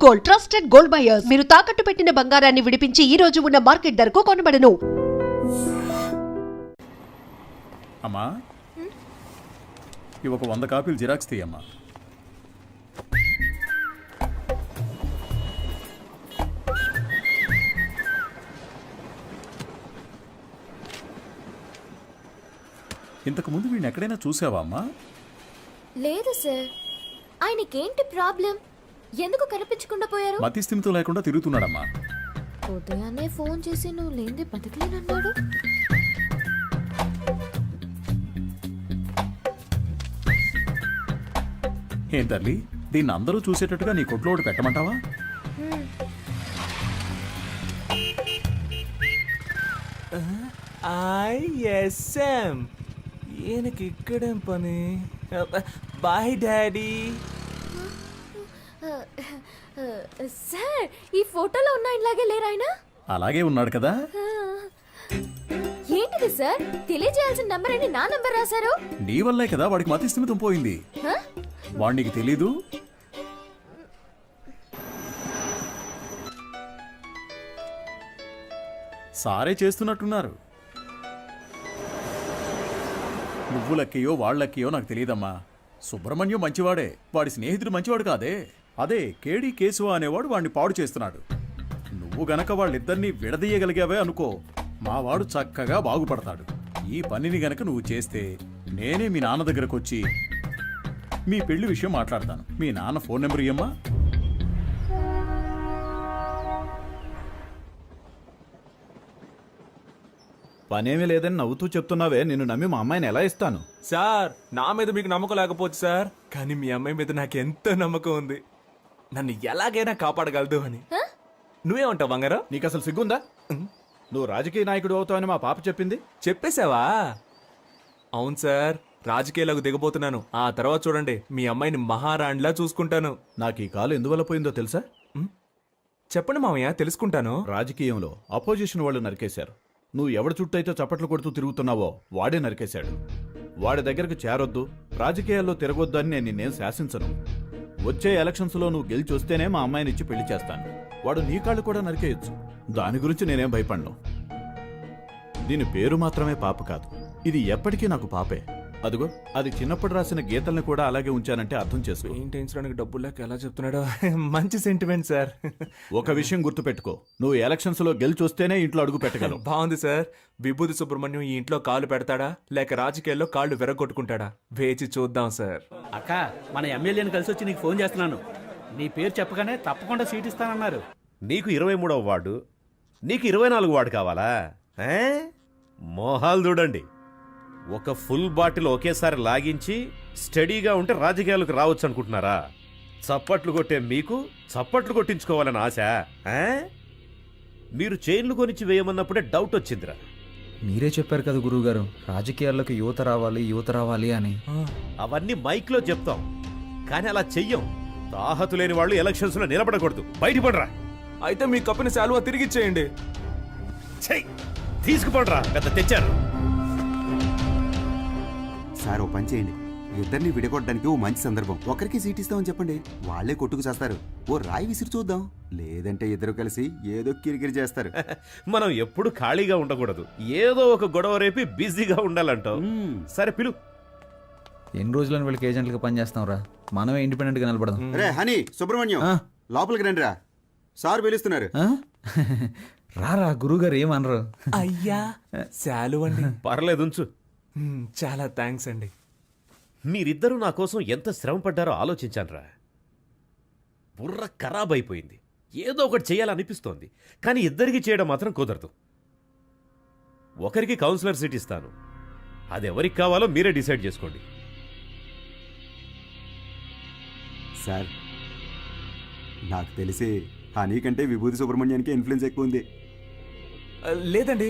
Gold, trusted gold buyers. మీరు తాకట్టు పెట్టిన బంగారాన్ని విడిపించి ఈ రోజు ఉన్న మార్కెట్ ధరకు కొనబడను. అమ్మా ఇవి ఒక 100 కాపీలు జిరాక్స్ తీయమ్మా. ఇంతకు ముందు వీడిని ఎక్కడైనా చూసావా అమ్మా? లేదు సార్. ఆయనకేంటి ప్రాబ్లం? ఎందుకు కనిపించకుండా పోయారు? మతి స్థిమితం లేకుండా తిరుగుతున్నాడమ్మా. ఉదయాన్నే ఫోన్ చేసి నువ్వు లేనిది బతకలేనన్నాడు. ఏం తల్లి, దీన్ని అందరూ చూసేటట్టుగా నీ కొట్లో ఒకటి పెట్టమంటావా? ఐఎస్ఎం ఈయనకి ఇక్కడేం పని? Bye daddy. సార్, ఈ ఫోటోలో ఉన్న ఇలాగే లేరు ఆయన? అలాగే ఉన్నాడు కదా. ఏంటిది సార్? తెలియజేయాల్సిన నంబర్ అని నా నంబర్ రాశారు. నీ వల్లే కదా వాడికి మతి స్థిమితం పోయింది. వాడికి తెలీదు. సారే చేస్తున్నట్టున్నారు. నువ్వు లక్కయో వాళ్ళక్కయో నాకు తెలియదమ్మా. సుబ్రహ్మణ్యం మంచివాడే, వాడి స్నేహితుడు మంచివాడు కాదే. అదే కేడి కేశవ అనేవాడు వాడిని పాడు చేస్తున్నాడు. నువ్వు గనక వాళ్ళిద్దరినీ విడదీయగలిగావే అనుకో, మావాడు చక్కగా బాగుపడతాడు. ఈ పనిని గనక నువ్వు చేస్తే నేనే మీ నాన్న దగ్గరకు వచ్చి మీ పెళ్లి విషయం మాట్లాడతాను. మీ నాన్న ఫోన్ నెంబర్ ఇయ్యమ్మా. పనేమీ లేదని నవ్వుతూ చెప్తున్నావే, నిన్ను నమ్మి మా అమ్మాయిని ఎలా ఇస్తాను? సార్, నా మీద మీకు నమ్మకం లేకపోవచ్చు సార్, కానీ మీ అమ్మాయి మీద నాకు ఎంతో నమ్మకం ఉంది. నన్ను ఎలాగైనా కాపాడగలదు అని. నువ్వేమంటావు బంగారం? నీకు అసలు సిగ్గుందా? నువ్వు రాజకీయ నాయకుడు అవుతావని మా పాప చెప్పింది. చెప్పేశావా? అవును సార్, రాజకీయాలకు దిగబోతున్నాను. ఆ తర్వాత చూడండి, మీ అమ్మాయిని మహారాణిలా చూసుకుంటాను. నాకు ఈ కాలు ఎందువల్ల పోయిందో తెలుసా? చెప్పండి మామయ్య, తెలుసుకుంటాను. రాజకీయంలో అపోజిషన్ వాళ్ళు నరికేశారు. నువ్వు ఎవడి చుట్టైతే చప్పట్లు కొడుతూ తిరుగుతున్నావో వాడే నరికేశాడు. వాడి దగ్గరకు చేరొద్దు, రాజకీయాల్లో తిరగొద్దు అని నేను నిన్నేం శాసించను. వచ్చే ఎలక్షన్స్లో నువ్వు గెలిచి వస్తేనే మా అమ్మాయిని ఇచ్చి పెళ్లి చేస్తాను. వాడు నీ కాళ్ళు కూడా నరికేయచ్చు. దాని గురించి నేనేం భయపడను. దీని పేరు మాత్రమే పాప కాదు, ఇది ఎప్పటికీ నాకు పాపే. అదిగో, అది చిన్నప్పుడు రాసిన గీతల్ని కూడా అలాగే ఉంచానంటే అర్థం చేసుకో. పెయింటించడానికి డబ్బులు లేక ఎలా చెప్తున్నాడో. మంచి సెంటిమెంట్ సార్. ఒక విషయం గుర్తుపెట్టుకో, నువ్వు ఎలక్షన్స్ లో గెలిచి వస్తేనే ఇంట్లో అడుగు పెట్టగలవు. బాగుంది సార్. విభూతి సుబ్రహ్మణ్యం ఈ ఇంట్లో కాళ్ళు పెడతాడా లేక రాజకీయాల్లో కాళ్ళు విరగొట్టుకుంటాడా? వేచి చూద్దాం సార్. అక్క, మన ఎమ్మెల్యేని కలిసి వచ్చి నీకు ఫోన్ చేస్తున్నాను. నీ పేరు చెప్పగానే తప్పకుండా సీట్ ఇస్తానన్నారు. నీకు 23వ వార్డు, నీకు 24 వార్డు కావాలా? మోహాలు చూడండి. ఒక ఫుల్ బాటిల్ ఒకేసారి లాగించి స్టడీగా ఉంటే రాజకీయాలకు రావచ్చు అనుకుంటున్నారా? చప్పట్లు కొట్టే మీకు చప్పట్లు కొట్టించుకోవాలని ఆశ? మీరు చైన్లు కొనిచ్చి వేయమన్నప్పుడే డౌట్ వచ్చిందిరా. మీరే చెప్పారు కదా గురువుగారు, రాజకీయాల్లోకి యువత రావాలి అని. అవన్నీ మైక్లో చెప్తాం, కానీ అలా చెయ్యం. తాహతు లేని వాళ్ళు ఎలక్షన్స్ లో నిలబడకూడదు. బయటపడరా. అయితే మీ కప్పిన శాలువా తిరిగిచ్చేయండి. తీసుకుపడరా, పెద్ద తెచ్చారు. సార్, ఓ పని చేయండి, ఇద్దరిని విడగొట్టడానికి ఓ మంచి సందర్భం. ఒకరికి సీట్ ఇస్తామని చెప్పండి, వాళ్లే కొట్టుకు చేస్తారు. ఓ రాయి విసిరి చూద్దాం. లేదంటే ఇద్దరు కలిసి ఏదో కిరికిరి చేస్తారు. మనం ఎప్పుడు ఖాళీగా ఉండకూడదు, ఏదో ఒక గొడవ రేపి బిజీగా ఉండాలంటావు. సరే పిలు. ఎన్ని రోజులని వీళ్ళకి ఏజెంట్లుగా పనిచేస్తాం రా, మనమే ఇండిపెండెంట్ గా నిలబడదాం. రే హనీ, సుబ్రహ్మణ్యం, లోపలికి రండి రా, సార్ పిలుస్తున్నారు. రారా, గురువుగారు ఏమనరు. అయ్యా, శాలువ అండి. పర్లేదు, ఉంచు. చాలా థ్యాంక్స్ అండి. మీరిద్దరూ నా కోసం ఎంత శ్రమ పడ్డారో ఆలోచించానురా. బుర్ర ఖరాబ్ అయిపోయింది. ఏదో ఒకటి చేయాలనిపిస్తోంది, కానీ ఇద్దరికి చేయడం మాత్రం కుదరదు. ఒకరికి కౌన్సిలర్ సీట్ ఇస్తాను, అది ఎవరికి కావాలో మీరే డిసైడ్ చేసుకోండి. సార్, నాకు తెలిసి హనీ కంటే విభూతి సుబ్రహ్మణ్యానికి ఇన్ఫ్లుయెన్స్ ఎక్కువ ఉంది. లేదండి,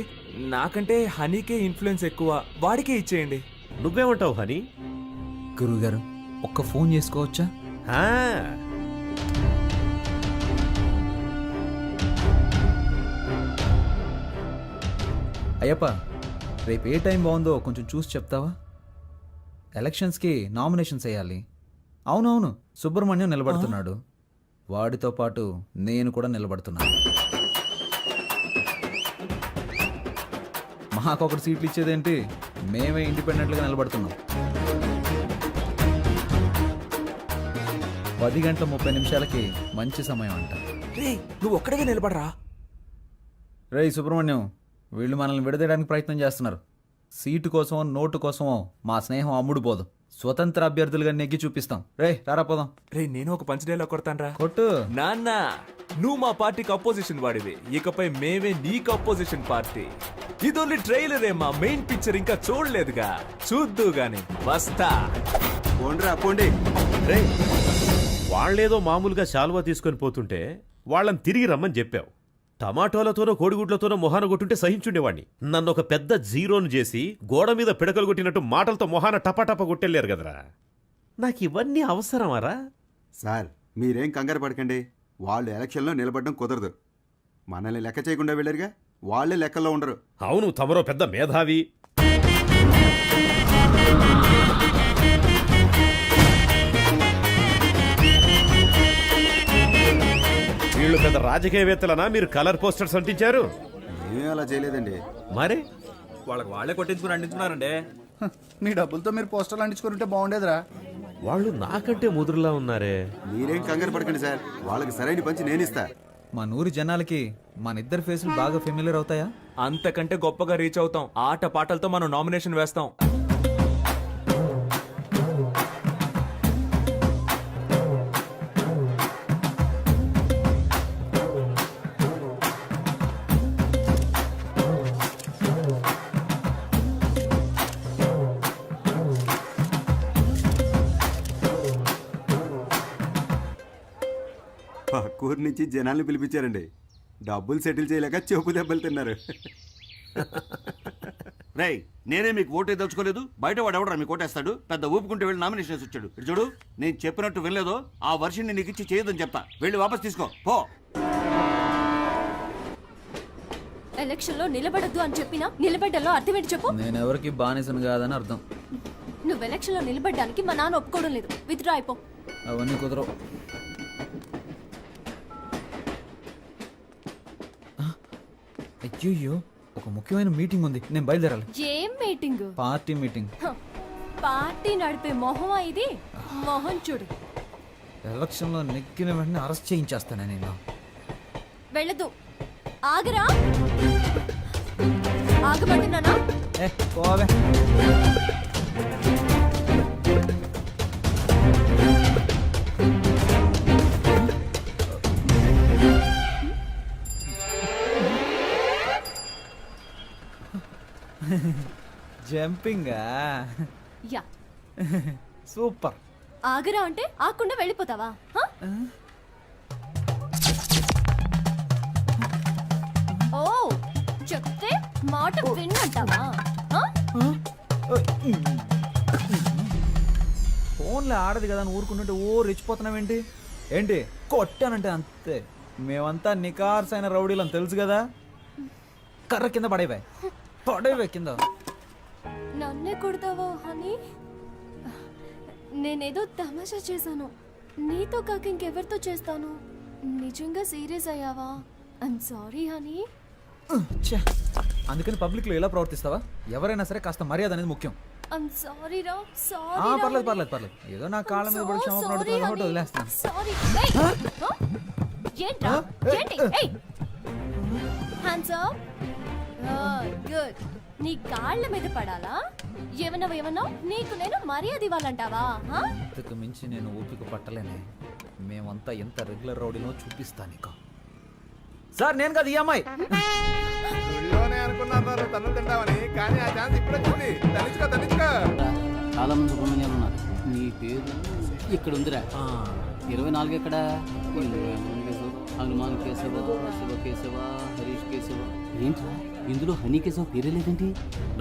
నాకంటే హనీకే ఇన్ఫ్లుయెన్స్ ఎక్కువ. వాడికే ఇచ్చేయండి. నువ్వేమంటావు హనీ? గురువుగారు, ఒక్క ఫోన్ చేసుకోవచ్చా? అయ్యప్ప, రేపు ఏ టైం బాగుందో కొంచెం చూసి చెప్తావా? ఎలక్షన్స్కి నామినేషన్స్ వేయాలి. అవునవును, సుబ్రహ్మణ్యం నిలబడుతున్నాడు. వాడితో పాటు నేను కూడా నిలబడుతున్నాను. మాకొకటి సీట్లు ఇచ్చేదేంటి, మేమే ఇండిపెండెంట్గా నిలబడుతున్నాం. 10:30 మంచి సమయం అంట. రే నువ్వు ఒక్కడిగా నిలబడరా. రేయ్ సుబ్రహ్మణ్యం, వీళ్ళు మనల్ని విడదీయడానికి ప్రయత్నం చేస్తున్నారు. సీటు కోసమో నోటు కోసమో మా స్నేహం అమ్ముడు పోదు. స్వతంత్ర అభ్యర్థులుగా నెగ్గి చూపిస్తాం. రే రారా పోదాం. రే నేను ఒక పంచ్ డైలాగ్ కొడతానరా. కొట్టు. నాన్న నువ్వు మా పార్టీకి అపోజిషన్ వాడివి, ఇకపై మేమే నీకు అపోజిషన్ పార్టీ. ఇది ఓన్లీ ట్రైలరే, మా మెయిన్ పిక్చర్ ఇంకా చూడలేదుగా, చూద్దు గాని వస్తా. పోండ్రా పోండి. రే వాళ్ళేదో మామూలుగా శాలువా తీసుకొని పోతుంటే వాళ్ళని తిరిగి రమ్మని చెప్పావు. టమాటోలతోనో కోడిగుడ్లతోనో మొహాన కొట్టుంటే సహించుండేవాణ్ణి. నన్ను ఒక పెద్ద జీరోను చేసి గోడ మీద పిడకలు కొట్టినట్టు మాటలతో మొహాన టపాటపా కొట్టెళ్ళారు కదరా. నాకు ఇవన్నీ అవసరమారా? సార్ మీరేం కంగారు పడకండి. వాళ్ళు ఎలక్షన్లో నిలబడడం కుదరదు. మనల్ని లెక్క చేయకుండా వెళ్ళారుగా, వాళ్ళే లెక్కల్లో ఉండరు. అవును, తమరో పెద్ద మేధావి. వీళ్ళు పెద్ద రాజకీయవేత్తలనా మీరు కలర్ పోస్టర్స్ అంటించారు? ఏమీ అలా చేయలేదండి. మరే వాళ్ళకి వాళ్ళే కొట్టించుకుని అంటించుకున్నారండి. మీ డబ్బులతో మీరు పోస్టర్లు అంటించుకుంటే బాగుండేదిరా. వాళ్ళు నాకంటే ముదురులా ఉన్నారే. మీరేం కంగారు పడకండి సార్, వాళ్ళకి సరైన పంచి నేను ఇస్తా. మా నూరి జనాలకి మన ఇద్దరు ఫేసులు బాగా ఫెమిలియర్ అవుతాయా? అంతకంటే గొప్పగా రీచ్ అవుతాం. ఆట పాటలతో మనం నామినేషన్ వేస్తాం. పక్కూరు నుంచి జనాల్ని పిలిపించారండి. డబ్బులు సెటిల్ చేయలేక చెప్పు దెబ్బలు తిన్నారు. రేయ్ నేనే మీకు ఓటే దలుచుకోలేదు, బయట వాడు ఎవడరా మీకు ఓటేస్తాడు? పెద్ద ఊపుకుంటే వెళ్ళి నామినేషన్ వచ్చాడు. ఇటు చూడు, నేను చెప్పినట్టు వినలేదో ఆ వర్షిని నీకు ఇచ్చి చేయదని చెప్తా. వెళ్ళి వాపస్ తీసుకో పో. ఎలక్షన్ లో నిలబడద్దు అని చెప్పినా నిలబడ్డలో అర్థం ఏంటి చెప్పు. నేను ఎవరికి బానిసను కాదని అర్థం. నువ్వు ఎలక్షన్ లో నిలబడ్డానికి మా నాన్న ఒప్పుకోవడం లేదు. విత్డ్రా అయిపో. అవన్నీ కుదరవు. అయ్యో, ఒక ముఖ్యమైన మీటింగ్ ఉంది, నేను బయలుదేరాలి. ఏం మీటింగ్? Party meeting. పార్టీ నడిపే మొహమా ఇది? మొహం చూడు. ఎలక్షన్లో నెగ్గిన వెంటనే అరెస్ట్ చేయించేస్తాను నేను. వెళ్ళదు. ఆగరా. ఆగమంటున్నానా? పోవే. జంపింగా? యా. సూపర్. ఆగరా అంటే ఆకుండా వెళ్ళిపోతావా? ఓ చెప్తే మాట విన్నంటావా? ఫోన్లో ఆడదు కదా అని ఊరుకుంటుంటే రెచ్చిపోతున్నావేంటి? ఏంటి కొట్టానంటే అంతే. మేమంతా నికార్సైన రౌడీలు అని తెలుసు కదా. కర్ర కింద పడేవే కింద. నన్నే కొడతావా హనీ? నేనేదో తమాషా చేశాను. నీతో కాక ఇంకెవరితో చేస్తాను? నిజంగా సీరియస్ అయ్యావా? I'm sorry honey. అందుకని పబ్లిక్ లో ఎలా ప్రవర్తిస్తావా? ఎవరైనా సరే కాస్త మర్యాద అనేది ముఖ్యం. ఐమ్ సారీ రా. సారీ. పర్లేదు. ఏదో నా కాళ్ళ మీద పడి క్షమాపణ అడుగుతున్నాను కాబట్టి వదిలేస్తాను. సారీ. ఏంట్రా? ఏంటి? Hands up. గుడ్. నీ కాళ్ళ మీద పడాలా? ఏమన్నా నీకు నేను మర్యాద ఇవ్వాలంటావా? ఇంతకు మించి నేను ఓపిక పట్టలేనే. మేమంతా ఎంత రెగ్యులర్ రౌడీనో చూపిస్తా నీకు. సార్ నేను కాదు, ఈ అమ్మాయి. చాలా మంది సుబ్రహ్మణ్యాలు ఉన్నారు. నీ పేరు ఇక్కడ ఉందిరా. 24 ఎక్కడ? హనుమాన్ కేశవ, శివ కేశవ, హరీష్ కేశవ. ఏంట్రా ఇందులో హనీ కేశవ పేరే లేదేంటి?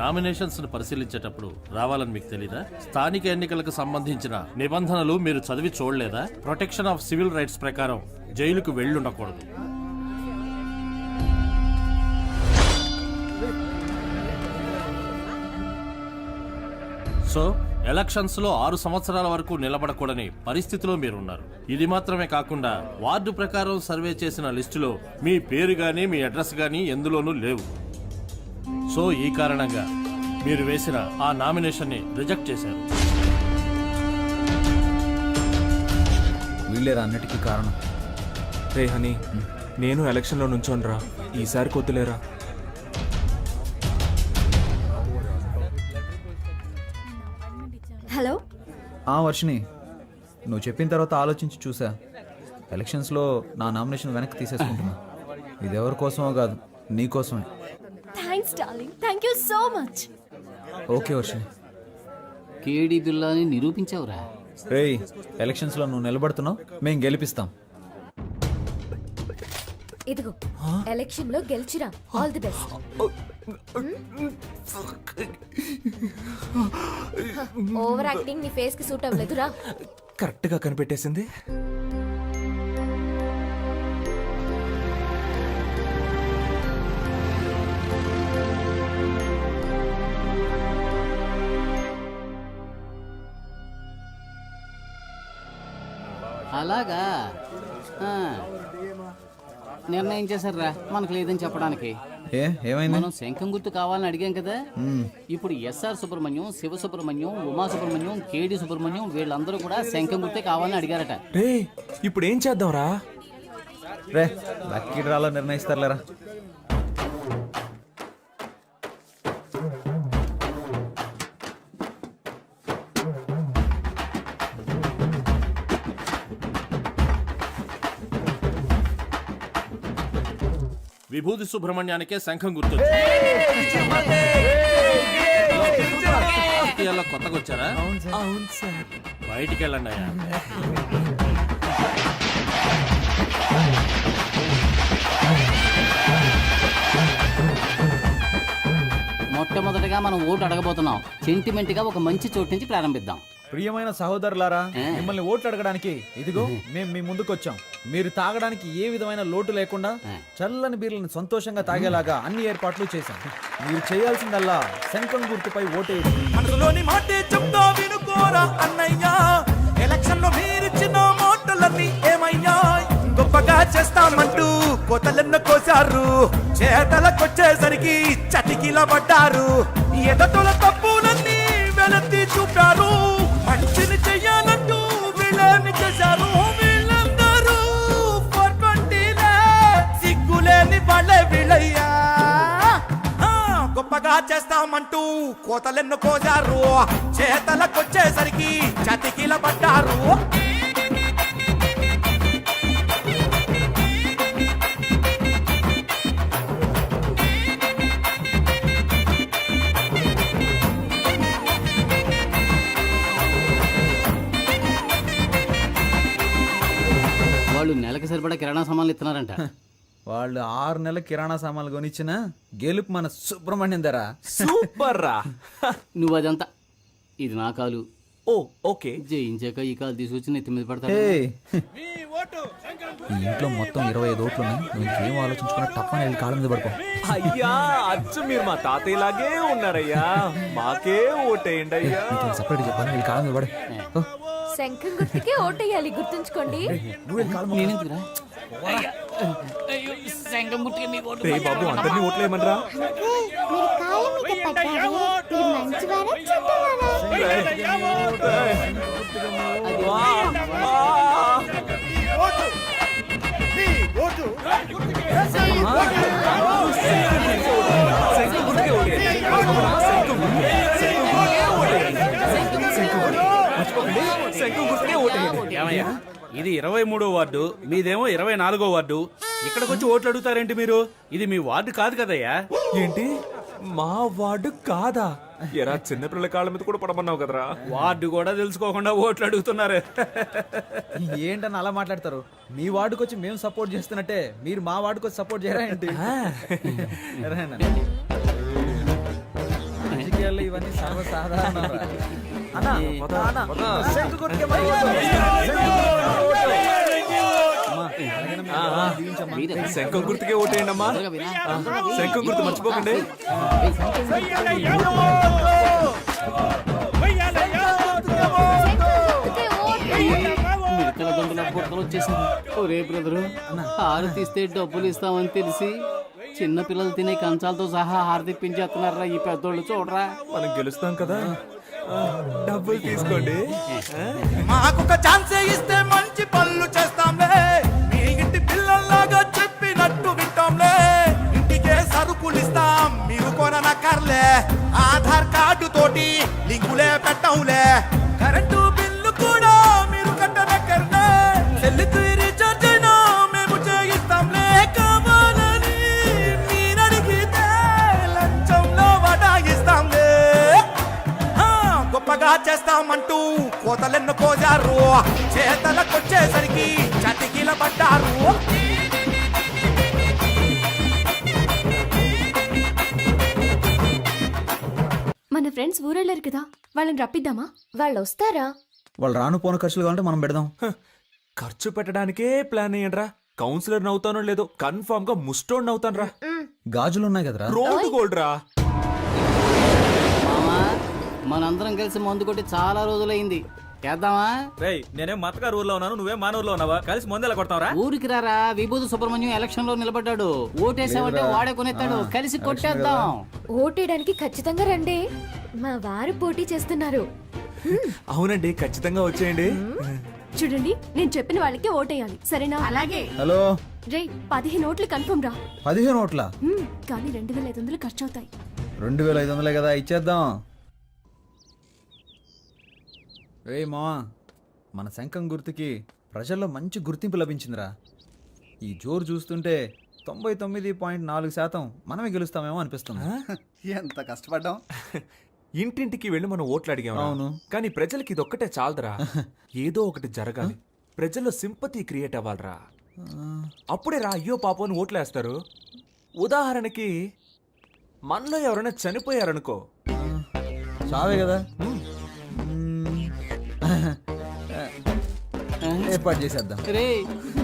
నామినేషన్స్ ను పరిశీలించేటప్పుడు రావాలని మీకు తెలీదా? స్థానిక ఎన్నికలకు సంబంధించిన నిబంధనలు మీరు చదివి చూడలేదా? ప్రొటెక్షన్ ఆఫ్ సివిల్ రైట్స్ ప్రకారం జైలుకు వెళ్ళుండకూడదు. సో ఎలక్షన్స్ లో 6 సంవత్సరాల వరకు నిలబడకూడని పరిస్థితిలో మీరున్నారు. ఇది మాత్రమే కాకుండా వార్డు ప్రకారం సర్వే చేసిన లిస్టులో మీ పేరు గానీ మీ అడ్రస్ గానీ ఎందులోనూ లేవు. సో ఈ కారణంగా మీరు వేసిన ఆ నామినేషన్ ని రిజెక్ట్ చేశారు. వీళ్ళేరా అన్నిటికీ కారణం. రే హనీ, నేను ఎలక్షన్లో నుంచోనరా, ఈసారి కొద్దులేరా. హలో. వర్షిని, నువ్వు చెప్పిన తర్వాత ఆలోచించి చూసా. ఎలక్షన్స్లో నా నామినేషన్ వెనక్కి తీసేసుకుంటున్నా. ఇది ఎవరి కోసమో కాదు, నీ కోసమే. Thanks darling, thank you so much. Okay Varshini. కేడి బిల్లాని నిరూపించావురా. రేయ్, ఎలక్షన్స్లో నువ్వు నిలబడుతున్నావు, మేము గెలిపిస్తాం. ఇదిగో ఎలక్షన్ లో గెలిచిరా. All the best. Over acting నీ ఫేస్ కి సూట్ అవ్వలేదురా. కరెక్ట్గా కనిపెట్టేసింది. అలాగా నిర్ణయం చేశారా మనకు లేదని చెప్పడానికి. ఏమైంది? మనం శంఖం గుర్తు కావాలని అడిగాం కదా. ఇప్పుడు ఎస్ఆర్ సుబ్రహ్మణ్యం, శివ సుబ్రహ్మణ్యం, ఉమా సుబ్రహ్మణ్యం, కేడి సుబ్రహ్మణ్యం వీళ్ళందరూ కూడా శంఖం గుర్తే కావాలని అడిగారట. రే, ఇప్పుడు ఏం చేద్దాంరా? రే, లక్కీ డ్రాలో నిర్ణయిస్తారులేరా. విభూతి సుబ్రహ్మణ్యానికే శంఖం గుర్తు. కొత్తగా వచ్చారా? అవును సార్. బయటికి వెళ్ళండి అయ్యా. మొట్టమొదటిగా మనం ఓటు అడగబోతున్నాం. సెంటిమెంట్ గా ఒక మంచి చోటు నుంచి ప్రారంభిద్దాం. ప్రియమైన సహోదరులారా, మిమ్మల్ని ఓట్లు అడగడానికి ఇదిగో మేము మీ ముందుకు వచ్చాం. మీరు తాగడానికి ఏ విధమైన లోటు లేకుండా చల్లని బీర్లను సంతోషంగా తాగేలాగా అన్ని ఏర్పాట్లు చేశాం. మీరు చేయాల్సిందల్లా శంఖం గుర్తుపై ఓటేయండి. మనసులోని మాటే చెప్తా వినుకోరా అన్నయ్యా. ఎలక్షన్ లో మీరిచ్చిన మాటలన్నీ ఏమయ్యా? గొప్పగా చేస్తామంటూ కోతలెన్న కోసారు, చేతలకొచ్చేసరికి చటికిల పడ్డారు. ఎదటల తప్పులన్నీ వెలత్తి చూపారు, మంచిని చెయ్యాలంటూ వీళ్ళని చేశారు. వీళ్ళందరూ 420 సిగ్గులేని వాళ్ళే వీళ్ళయ్యా. గొప్పగా చేస్తామంటూ కోతలెన్ను కోసారు, చేతలకొచ్చేసరికి చతికిల పడ్డారు. వాళ్ళు నెలకి సరిపడా కిరాణా సామాన్లు ఇస్తున్నారంట. వాళ్ళు 6 నెలల కిరాణా సామాన్లు కొనిచ్చిన గెలుపు మన సుబ్రహ్మణ్యం ధర. సూపర్ రా. నువ్వు అదంతా ఇది నా కాలు. ఓ ఓకే. జయించాక ఈ కాలు తీసుకొచ్చి నెత్తి మీద పడతా. ఈ ఇంట్లో మొత్తం 25 ఓట్లు ఉన్నాయి. నువ్వు ఇంకేం ఆలోచించుకున్నా తప్పని వెళ్ళి కాళ్ళ మీద పడుకో. అయ్యా, అచ్చు మీరు మా తాతయ్యలాగే ఉన్నారయ్యా. మాకే ఓటేయండి అయ్యా. సపరేట్ చెప్పాను, వెళ్ళి కాళ్ళ మీద పడు. శంఖం గుర్తుకే ఓటేయాలి, గుర్తుంచుకోండి. నేనెందుకురా? శంఖం గుర్తుకే మీ ఓటు. రే బాబు, అందరినీ ఓట్లేయమనరా. ఏమయ్యా, ఇది 23వ వార్డు, మీదేమో 24వ వార్డు. ఇక్కడికి వచ్చి ఓట్లు అడుగుతారేంటి మీరు? ఇది మీ వార్డు కాదు కదయ్యా. ఏంటి, మా వార్డు కాదా? ఎరా, చిన్నపిల్లల కాళ్ళ మీద కూడా పడమన్నావు కదరా. వార్డు కూడా తెలుసుకోకుండా ఓట్లు అడుగుతున్నారు. ఏంటని అలా మాట్లాడతారు? మీ వార్డుకి వచ్చి మేము సపోర్ట్ చేస్తున్నట్టే మీరు మా వార్డుకి వచ్చి సపోర్ట్ చేయరా ఏంటి? రాజకీయాల్లో ఇవన్నీ సర్వసాధారణం. శంఖం గుర్తుకే ఓటేయండి అమ్మా. శంఖం గుర్తు మర్చిపోకండి. తొందర వచ్చేసింది. ఒరే బ్రదరు, హారతి ఇస్తే డబ్బులు ఇస్తామని తెలిసి చిన్న పిల్లలు తినే కంచాలతో సహా హారతి ఇప్పించేస్తున్నారా ఈ పెద్దోళ్ళు, చూడరా. మనం గెలుస్తాం కదా, డబ్బులు తీసుకోండి. మాకొక ఛాన్సే ఇస్తే మంచి పనులు చేస్తాంలే, మీ ఇంటి పిల్లల్లాగా చెప్పినట్టు వింటాంలే. ఇంటికే సరుకులు ఇస్తాం, మీరు కొననక్కర్లే. ఆధార్ కార్డు తోటి లింకులే పెట్టంలే. కరెంటు బిల్లు కూడా మీరు కట్టనక్కర్లే. సెల్లుకు రీఛార్జ్ అయినా మేము చేయిస్తాంలే. కావాలని మీరడిగితే లంచంలో వడాయిస్తాంలే. గొప్పగా చేస్తామంటూ కోతలెన్ను కోజారు, చేతలకొచ్చేసరికి చతికిల పడ్డారు. మన ఫ్రెండ్స్ ఊరెళ్ళారు కదా, వాళ్ళని రప్పిద్దామా? వాళ్ళు వస్తారా? వాళ్ళు రాను పోను ఖర్చులు కావాలంటే మనం పెడదాం. ఖర్చు పెట్టడానికే ప్లాన్ అయ్యండ్రా. కౌన్సిలర్ నవ్వుతానో లేదో కన్ఫర్మ్ గా ముస్టోడ్ నవ్వుతాను రా. గాజులు ఉన్నాయి కదరా. రోడ్డు గోల్డ్ రా. మామా, మనందరం కలిసి మందు కొట్టి చాలా రోజులైంది, చేద్దామా? రేయ్, నేనేం మతగారు ఊర్లో ఉన్నాను, నువ్వేం మానూరులో ఉన్నావా? కలిసి ముందెలా కొడతావరా? ఊరికి రారా, విభూతి సుబ్రహ్మణ్యం ఎలక్షన్ లో నిలబడ్డాడు. ఓటేసామంటే వాడే కొనేస్తాడు, కలిసి కొట్టేద్దాం. ఓటేయడానికి ఖచ్చితంగా రండి, మా వారు పోటీ చేస్తున్నారు. అవునండి, ఖచ్చితంగా వచ్చేయండి. చూడండి, నేను చెప్పిన వాళ్ళకి ఓటేయాలి, సరేనా? అలాగే. హలో రే, 15 ఓట్లు కన్ఫర్మ్ రా. 15 ఓట్ల? కానీ 2500 ఖర్చు అవుతాయి. 2500 కదా, ఇచ్చేద్దాం. రే మావా, మన శంఖం గుర్తుకి ప్రజల్లో మంచి గుర్తింపు లభించిందిరా. ఈ జోరు చూస్తుంటే 99.4% మనమే గెలుస్తామేమో అనిపిస్తుంది. ఎంత కష్టపడ్డాం. ఇంటింటికి వెళ్ళి మనం ఓట్లు అడిగాం. అవును. కానీ ప్రజలకి ఇదొక్కటే చాలదురా. ఏదో ఒకటి జరగాలి, ప్రజల్లో సింపతి క్రియేట్ అవ్వాలరా. అప్పుడే రా అయ్యో పాపం అని ఓట్లు వేస్తారు. ఉదాహరణకి మనలో ఎవరైనా చనిపోయారనుకో, చావే కదా, ఏర్పాటు చేసేద్దాం. రే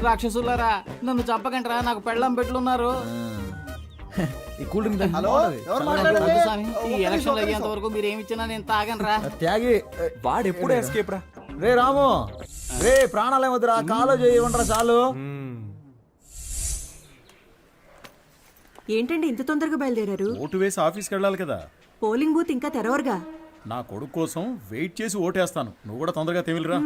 రాక్షసులారా, నన్ను చంపకంటరా, నాకు పెళ్ళం పెట్లున్నారు. ఈ కూల్ డ్రింక్ హలో, ఎవరు మాట్లాడేది? వద్దు స్వామి, ఈ ఎలక్షన్ అయ్యేంత వరకు మీరు ఏమి ఇచ్చినా నేను తాగనరా. త్యాగి. వాడెప్పుడే ఎస్కేప్ రా. రే రాము, రే ప్రాణాలు ఏమొద్దురా, కాలో చేయి ఉండరా చాలు. ఏంటండి ఇంత తొందరగా బయలుదేరారు? ఓటు వేసి ఆఫీస్కి వెళ్ళాలి కదా. పోలింగ్ బూత్ ఇంకా తెరవరుగా. నా కొడుకు కోసం వెయిట్ చేసి ఓటేస్తాను. నువ్వు కూడా తొందరగా తెమిలిరా.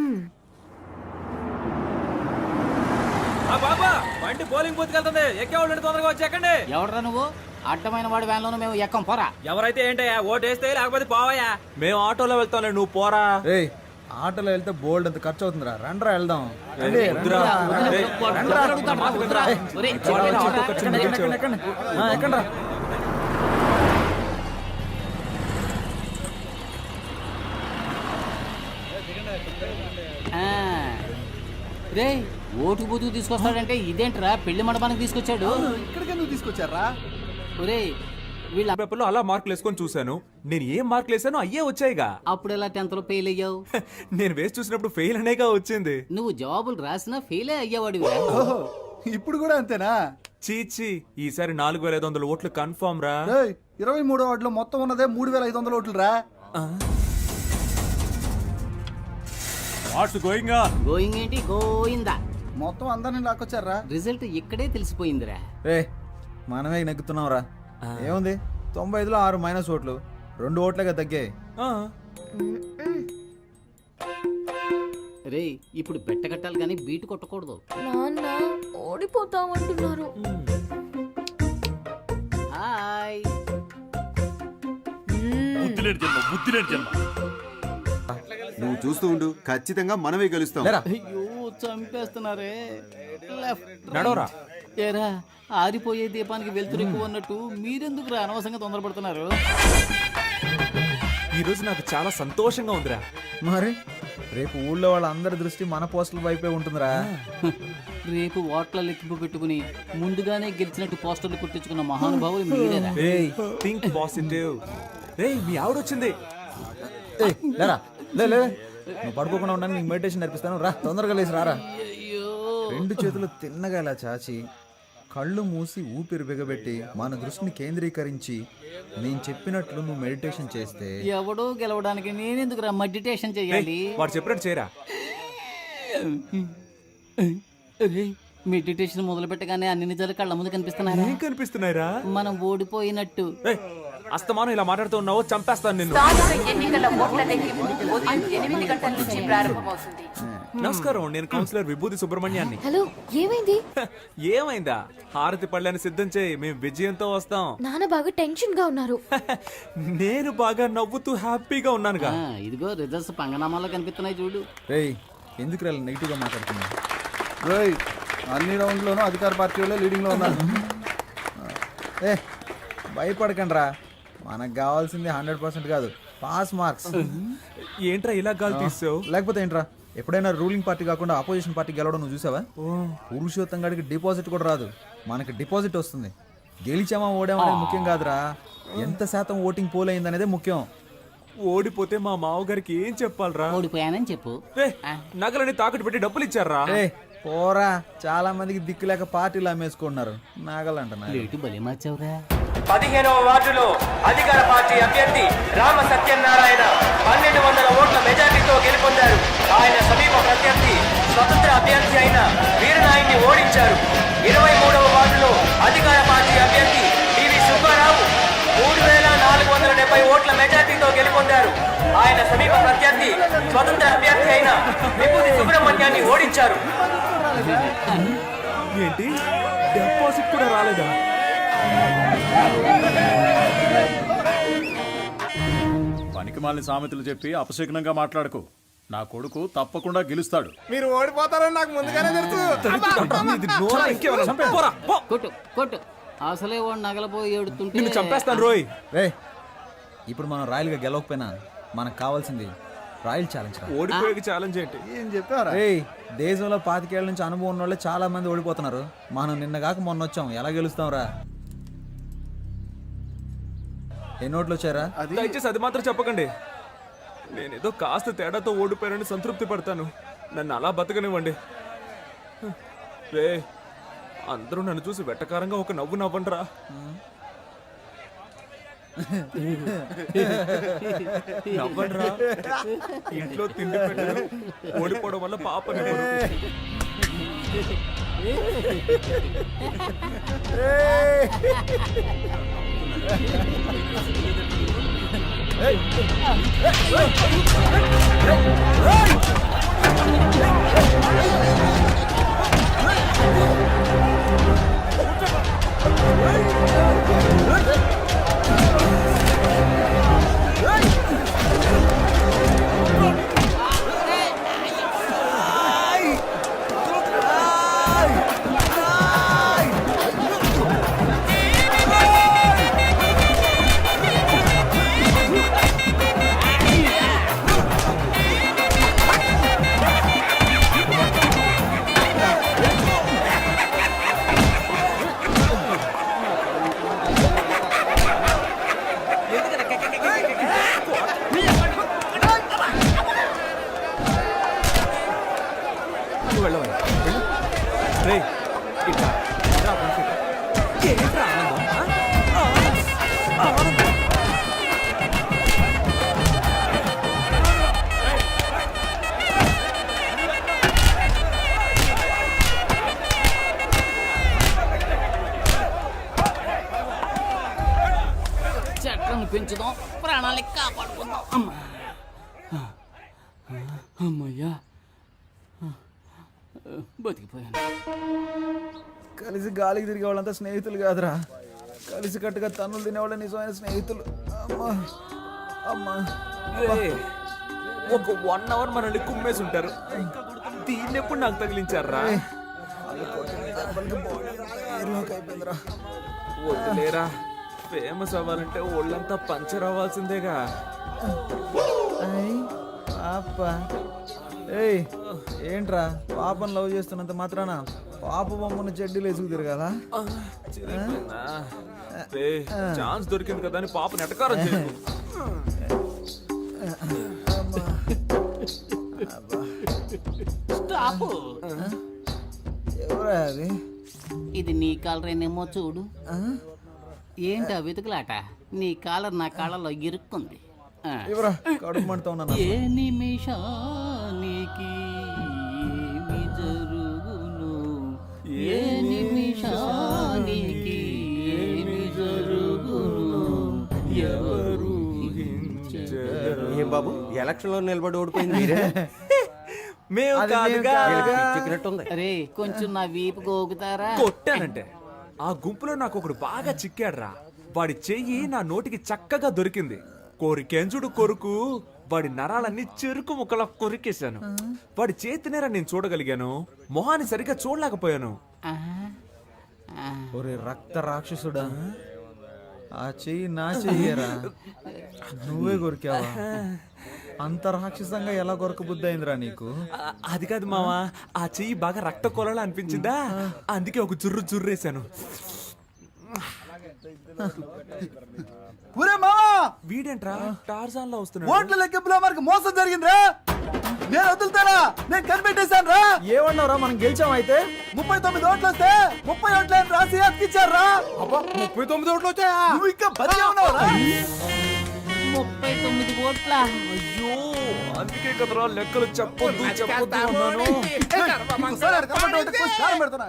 బాబా, బండి పోలింగ్ బూత్ వెళ్తుంది, ఎక్కేవాళ్ళు తొందరగా వచ్చేకండి. ఎవడరా నువ్వు? అడ్డమైన వాడి వ్యాన్లోనూ మేము ఎక్కం, పోరా. ఎవరైతే ఏంటయ్యా, ఓటు వేస్తే లేకపోతే పోవయ్యా. మేము ఆటోలో వెళ్తాంలే, నువ్వు పోరా. రే ఆటోలో వెళ్తే బోల్డ్ అంత ఖర్చు అవుతుందిరా, రండ్రా వెళ్దాం. వద్దురా. ఒరే, చెప్పేనా? ఎక్కండ్రా. రే, ఓటు బూతుకు తీసుకొస్తాడంటే ఇదేంట్రా, పెళ్లి మండపానికి తీసుకొచ్చాడు. ఇక్కడికి ఎందుకు తీసుకొచ్చారా? ఒరే, వీళ్ళ పేపర్లో అలా మార్కులు వేసుకొని చూశాను. నేను ఏం మార్కులు వేసానో అయ్యే వచ్చాయిగా. అప్పుడు ఎలా 10th లో ఫెయిల్ అయ్యావు? నేను వేసి చూసినప్పుడు ఫెయిల్ అనేగా వచ్చింది. నువ్వు జవాబులు రాసినా ఫెయిలే అయ్యేవాడివి. ఓహో, ఇప్పుడు కూడా అంతేనా? చీచి, ఈసారి 4500 ఓట్లు కన్ఫర్మ్ రా. 23వ వార్డులో మొత్తం ఉన్నదే 3500 ఓట్లు రా. What's going on? గోయింగ్ ఏంటి, గోయిందా. మొత్తం అందరిని లాక్కొచ్చారా? రిజల్ట్ ఇక్కడే తెలిసిపోయిందిరా. రే మనమే నెగ్గుతున్నాం రా. ఏముంది, 95లో 6 మైనస్ ఓట్లు, 2 ఓట్లుగా తగ్గాయి. రే, ఇప్పుడు బెట్ట కట్టాలి కానీ బీటు కొట్టకూడదు. నాన్న ఓడిపోతామంటున్నారు. హాయ్. నువ్వు చూస్తూ ఉండు, ఖచ్చితంగా మనమే గెలుస్తాం. అయ్యో, చంపేస్తున్నారే. నడవరా. ఏరా, ఆరిపోయే దీపానికి వెలుతురు ఎక్కువ ఉన్నట్టు మీరెందుకు అనవసరంగా తొందరపడుతున్నారు? ఈ రోజు నాకు చాలా సంతోషంగా ఉందిరా. మరి రేపు ఊళ్ళో వాళ్ళందరి దృష్టి మన పోస్టుల వైపే ఉంటుందిరా. రేపు ఓట్ల లెక్కింపు పెట్టుకుని ముందుగానే గెలిచినట్టు పోస్టర్లు కుట్టించుకున్న మహానుభావులు మీరేరా. Think positive. రేయ్, మీ ఆవిడొచ్చింది. లేరా, నువ్వు పడుకోకుండా ఉండడానికి నీకు మెడిటేషన్ నేర్పిస్తాను రా. తొందరగా లేచి రారా. 2 చేతులు తిన్నగా ఇలా చాచి, కళ్ళు మూసి ఊపిరి బిగబెట్టి మన దృష్టిని కేంద్రీకరించి నేను చెప్పినట్లు నువ్వు మెడిటేషన్ చేస్తే ఎవడో గెలవడానికి నేనెందుకురా మెడిటేషన్ చేయాలి? వాడు చెప్పినట్టు చేయరా. మెడిటేషన్ మొదలు పెట్టగానే అన్ని నిజాలు కళ్ళ ముందు కనిపిస్తున్నాయి. ఏం కనిపిస్తున్నాయిరా? మనం ఓడిపోయినట్టు. అస్తమానం ఇలా మాట్లాడుతూ ఉన్నావు, చంపేస్తాను నిన్ను. ఎన్నికల ఓట్ల లెక్కింపు ఉదయం 8 గంటల నుంచి ప్రారంభమవుతుంది. నమస్కారం, నేను కౌన్సిలర్ విభూతి సుబ్రహ్మణ్యాన్ని. హలో, ఏమైంది? ఏమైందా? హారతి పళ్ళని సిద్ధం చేయి, మేము విజయంతో వస్తాం. నాన్న బాగా టెన్షన్ గా ఉన్నారు. నేను బాగా నవ్వుతూ హ్యాపీగా ఉన్నానుగా. ఇదిగో రిజల్ట్స్ పంగనామాలో కనిపిస్తున్నాయి చూడు. రేయ్, ఎందుకు రా నెగిటివ్ గా మాట్లాడుతున్నా? రేయ్, అన్ని రౌండ్లోనూ అధికార పార్టీ వాళ్ళే లీడింగ్లో ఉన్నారు. ఏ భయపడకండి రా, మనకు కావాల్సింది 100% కాదు, పాస్ మార్క్స్. ఏంట్రా ఇలా గాలి తీసావు? లేకపోతే ఏంట్రా, ఎప్పుడైనా రూలింగ్ పార్టీ కాకుండా ఆపోజిషన్ పార్టీ గెలవడం నువ్వు చూసావా? పురుషోత్తం గాడికి డిపాజిట్ కూడా రాదు, మనకి డిపాజిట్ వస్తుంది. గెలిచామా ఓడామా అనేది ముఖ్యం కాదురా, ఎంత శాతం ఓటింగ్ పోల్ అయింది అనేది ముఖ్యం. ఓడిపోతే మా మావగారికి ఏం చెప్పాలరా? ఓడిపోయానని చెప్పు. నగలని తాకట్టు పెట్టి డబ్బులు ఇచ్చారా? పోరా, చాలా మందికి దిక్కు లేక పార్టీలు అమ్మేసుకుంటున్నారు. నాగలంట రేటు బలి మార్చావురా. 15వ వార్డులో అధికార పార్టీ అభ్యర్థి రామ సత్యనారాయణ 1200 ఓట్ల మెజార్టీతో గెలుపొందారు. ఆయన సమీప ప్రత్యర్థి స్వతంత్ర అభ్యర్థి అయిన వీరనాయుడిని ఓడించారు. 23వ వార్డులో అధికార పార్టీ అభ్యర్థి పివి సుబ్బారావు 3470 ఓట్ల మెజార్టీతో గెలుపొందారు. ఆయన సమీప ప్రత్యర్థి స్వతంత్ర అభ్యర్థి అయిన విభూతి సుబ్రహ్మణ్యాన్ని ఓడించారు. ఏంటి, డిపాజిట్ కూడా రాలేదా? పనికిమాలిన సామెతలు చెప్పి అపశకునంగా మాట్లాడకు. నా కొడుకు తప్పకుండా గెలుస్తాడు. మీరు ఓడిపోతారని నాకు ముందుగానే తెలుసు. కొట్టు కొట్టు. అసలే వాడు నగలపోయి ఏడుతుంటే చంపేస్తాను రోయ్. రే, ఇప్పుడు మనం రాయల్గా గెలవకపోయినా మనకు కావాల్సింది రాయల్ ఛాలెంజ్. ఓడిపోయే ఛాలెంజ్ ఏంటి? ఏం చెప్పారా? రే, దేశంలో 25 ఏళ్ల నుంచి అనుభవం ఉన్న వాళ్ళే చాలా మంది ఓడిపోతున్నారు. మనం నిన్న కాక మొన్న వచ్చాం, ఎలా గెలుస్తాం రా? ఎన్ని ఓట్లు వచ్చారా? దయచేసి అది మాత్రం చెప్పకండి. నేనేదో కాస్త తేడాతో ఓడిపోయానని సంతృప్తి పడతాను. నన్ను అలా బతకనివ్వండి. రే, అందరూ నన్ను చూసి వెట్టకారంగా ఒక నవ్వు నవ్వండిరా. నవ్వండిరా. ఇంట్లో తిండి పెట్టరు, ఓడిపోవడం వల్ల పాపని చెట్లను పెంచుదాం, ప్రాణాలని కాపాడుకుందాం. అమ్మయ్యా, బతికిపోయాను. కలిసి గాలికి తిరిగే వాళ్ళంతా స్నేహితులు కాదురా, కలిసి కట్టుగా తన్నులు తినేవాళ్ళ నిజమైన స్నేహితులు. అమ్మా అమ్మా, ఒక 1 అవర్ మనల్ని కుమ్మేసి ఉంటారు. దీన్ని ఎప్పుడు నాకు తగిలించారా? వద్దులేరా, ఫేమస్ అవ్వాలంటే ఒళ్ళంతా పంచర్ అవ్వాల్సిందేగా. పాప, ఏయ్ ఏంట్రా, పాపను లవ్ చేస్తున్నంత మాత్రాన పాప బొమ్మను చెడ్డీలు వేసుకు తిరగాల? ఛాన్స్ దొరికింది కదా అని పాపని ఎటకారం చేయకు. స్టాప్. ఎవరా అది? ఇది నీ కాలరేనేమో చూడు. ఏంటా వెతుకులాట? నీ కాలర్ నా కాళ్ళలో ఇరుక్కుంది. ఎవరా కడుపు మంటా ఉన్నా? ఏ నిమిషానికి ఏమి జరుగును? ఏ నిమిషానికి ఏమి జరుగును ఎవరు ఏం బాబు ఎలక్షన్ లో నిలబడి ఓడిపోయింది మీరే? మేము కాదుగా. చిక్కినట్టుంది. అరే కొంచెం నా వీపు గోగుతారా? కొట్టానంటే ఆ గుంపులో నాకు ఒకడు బాగా చిక్కాడ్రా. వాడి చెయ్యి నా నోటికి చక్కగా దొరికింది. కోరికెంచుడు కొరుకు వాడి నరాలన్నీ చెరుకు ముక్కలా కొరికేశాను. వాడి చేతినేరా నేను చూడగలిగాను, మొహాన్ని సరిగ్గా చూడలేకపోయాను. ఒరే రక్త రాక్షసుడా, ఆ చెయ్యి నా చెయ్యరా, నువ్వే కొరికావా? అంత రాక్షసంగా ఎలా కొరకబుద్ధి అయిందిరా నీకు? అది కాదు మావా, ఆ చెయ్యి బాగా రక్త కొలలా అనిపించిందా, అందుకే ఒక జుర్రేశాను. ఒరే మావా, వీడేంట్రా టార్జాన్ లో వస్తున్నాడు? ఓట్ల లెక్కింపులో మనకు మోసం జరిగిందిరా. నేను వదులుతారా? నేను కనిపెట్టేశాను రా. ఏమన్నారా, మనం గెలిచాం అయితే? 39 ఓట్లు వస్తే 30 ఓట్లని రాసి అతికిచ్చారా? 39 ఓట్లు వచ్చాయా? నువ్వు ఇంకా బతికే ఉన్నావురా? 39 ఓట్ల. అయ్యో, అందుకే కదరా లెక్కలు చెప్పొద్దు అన్నాను. ఇంకోసారి కనబడ్డ ఒకటి కోసి కారం పెడుతున్నా.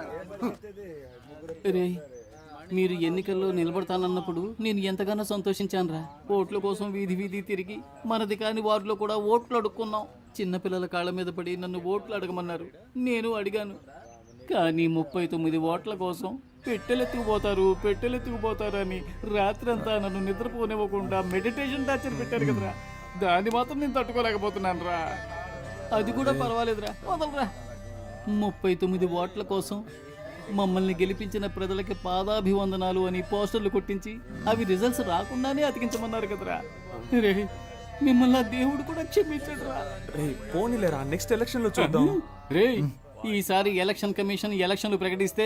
రే మీరు ఎన్నికల్లో నిలబడతానన్నప్పుడు నేను ఎంతగానో సంతోషించానురా. ఓట్ల కోసం వీధి వీధి తిరిగి మనది కాని వారిలో కూడా ఓట్లు అడుక్కున్నాం. చిన్నపిల్లల కాళ్ళ మీద పడి నన్ను ఓట్లు అడగమన్నారు, నేను అడిగాను. కానీ 39 ఓట్ల కోసం పెట్టెలెత్తుకుపోతారు అని రాత్రంతా నన్ను నిద్రపోనివ్వకుండా మెడిటేషన్ టార్చర్ పెట్టారు కదరా. దాన్ని మాత్రం నేను తట్టుకోలేకపోతున్నాను రా. అది కూడా పర్వాలేదురా, వదలరా. 39 ఓట్ల కోసం మమ్మల్ని గెలిపించిన ప్రజలకి పాదాభివందనాలు అని పోస్టర్లు కొట్టించి అవి రిజల్ట్స్ రాకుండానే అతికించమన్నారు కదరా. రే మిమ్మల్ని దేవుడు కూడా క్షమించడురా. రే పోనీలేరా, నెక్స్ట్ ఎలక్షన్ లో చూద్దాం. రే ఈసారి ఎలక్షన్ కమిషన్ ఎలక్షన్లు ప్రకటిస్తే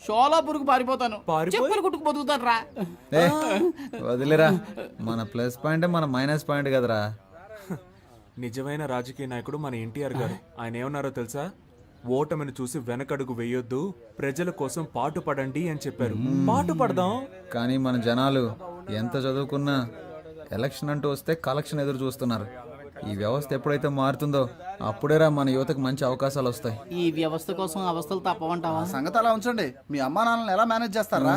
షోలాపూర్కు పారిపోతాను, చెప్పులు కుట్టుకు బతుకుతాను రా. వదిలేరా, మన ప్లస్ పాయింట్ మన మైనస్ పాయింట్ కదరా. నిజమైన రాజకీయ నాయకుడు మన ఎన్టీఆర్ గారు. ఆయన ఏమన్నారో తెలుసా? ఓటమిని చూసి వెనకడుగు వేయొద్దు, ప్రజల కోసం పాటుపడండి అని చెప్పారు. పాటుపడదాం. కానీ మన జనాలు ఎంత చదువుకున్నా ఎలక్షన్ అంటూ వస్తే కలెక్షన్ ఎదురు చూస్తున్నారు. ఈ వ్యవస్థ ఎప్పుడైతే మారుతుందో అప్పుడేరా మన యువతకు మంచి అవకాశాలు వస్తాయి. ఈ వ్యవస్థ కోసం అవస్థలు తప్పవంటావా? సంగతి అలా ఉంచండి. మీ అమ్మా నాన్నలను ఎలా మేనేజ్ చేస్తారా?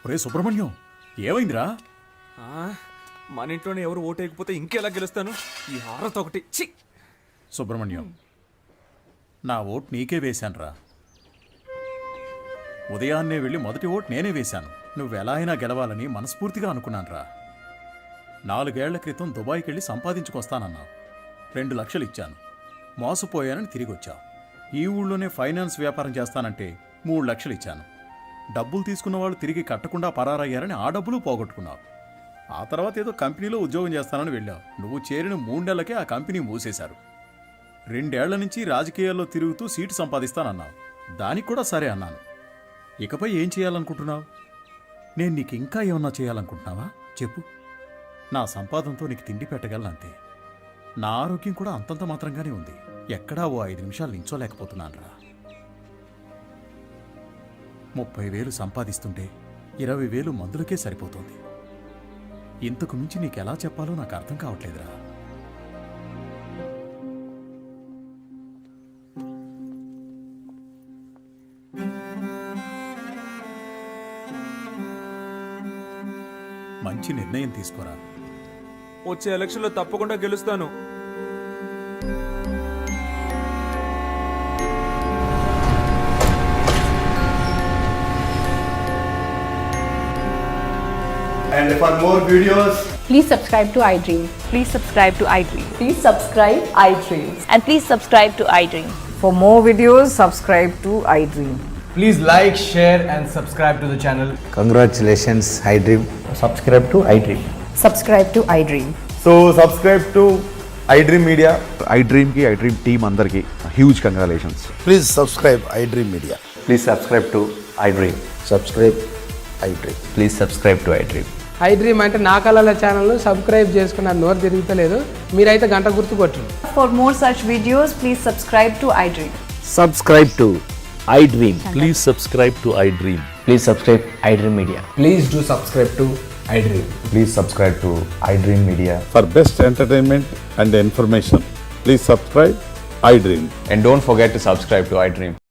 ఒరే సుబ్రహ్మణ్యం, ఏమైందిరా? మన ఇంట్లోనే ఎవరు ఓటేయకపోతే ఇంకెలా గెలుస్తాను? ఈ హారత ఒకటి. ఛీ! సుబ్రహ్మణ్యం, నా ఓటు నీకే వేశానురా. ఉదయాన్నే వెళ్ళి మొదటి ఓటు నేనే వేశాను. నువ్వెలా అయినా గెలవాలని మనస్ఫూర్తిగా అనుకున్నానురా. 4 ఏళ్ల క్రితం దుబాయ్కి వెళ్ళి సంపాదించుకొస్తానన్నావు. 2 లక్షలు ఇచ్చాను, మోసపోయానని తిరిగి వచ్చావు. ఈ ఊళ్ళోనే ఫైనాన్స్ వ్యాపారం చేస్తానంటే 3 లక్షలు ఇచ్చాను. డబ్బులు తీసుకున్న వాళ్ళు తిరిగి కట్టకుండా పరారయ్యారని ఆ డబ్బులు పోగొట్టుకున్నావు. ఆ తర్వాత ఏదో కంపెనీలో ఉద్యోగం చేస్తానని వెళ్ళావు. నువ్వు చేరిన 3 నెలలకే ఆ కంపెనీ మూసేశారు. 2 ఏళ్ల నుంచి రాజకీయాల్లో తిరుగుతూ సీటు సంపాదిస్తానన్నావు. దానికి కూడా సరే అన్నాను. ఇకపై ఏం చేయాలనుకుంటున్నావు? నేను నీకు ఇంకా ఏమన్నా చేయాలనుకుంటున్నావా చెప్పు. నా సంపాదనతో నీకు తిండి పెట్టగలనంతే. నా ఆరోగ్యం కూడా అంతంత మాత్రంగానే ఉంది. ఎక్కడా ఓ 5 నిమిషాలు నించోలేకపోతున్నానురా. 30,000 సంపాదిస్తుంటే 20,000 మందులకే సరిపోతుంది. ఇంతకు మించి నీకెలా చెప్పాలో నాకు అర్థం కావట్లేదురా. మంచి నిర్ణయం తీసుకోరా. వచ్చే ఎలక్షన్ లో తప్పకుండా గెలుస్తాను. And for more videos, Please subscribe to iDream. Please subscribe to iDream. Please subscribe iDream. And please subscribe to iDream. For more videos, subscribe to iDream. Please like, share and subscribe to the channel. Congratulations iDream. Subscribe to iDream. Subscribe to iDream. So subscribe to iDream Media. iDream కి iDream team అందరికి huge congratulations. please subscribe iDream Media. Please subscribe to iDream. Subscribe iDream. Please subscribe to iDream. iDream అంటే నా కళల ఛానల్ను subscribe చేసుకున్న నోరు తిరుగుతలేదు, మీరైతే గంట గుర్తు కొట్టండి. For more such videos, please subscribe to iDream. Subscribe to iDream. Please subscribe to iDream. Please subscribe iDream Media. Please do subscribe to iDream. Please subscribe to iDream Media. For best entertainment and information, please subscribe I dream. And don't forget to subscribe to iDream.